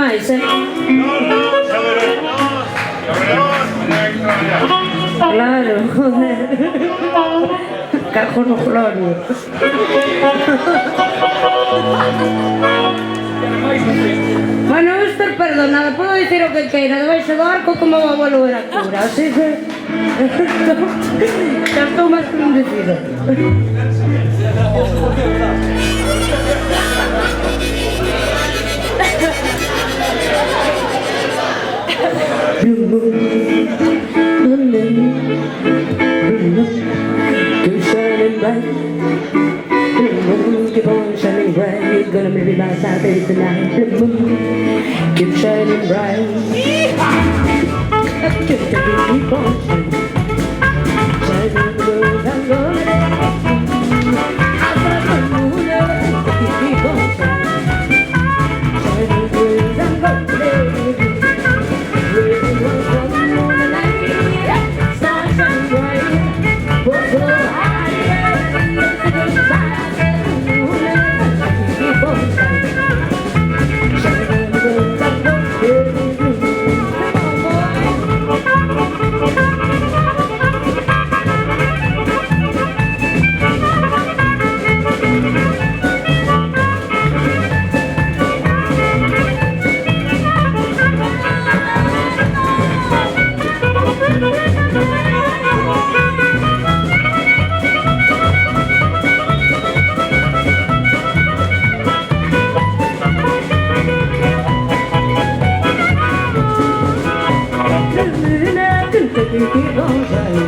máis, Claro, joder. Cajo no glorio. Bueno, vou estar perdonada, podo dicir o que queira, debaixo do arco como o abuelo era cura, así que... xa estou máis que bendecida. Keep shining bright. Keep on shining bright. You're gonna be my Saturday tonight. Keep shining bright. Keep on shining. Shining bright. I'm gonna keep on shining. Shining bright. I'm gonna keep on shining.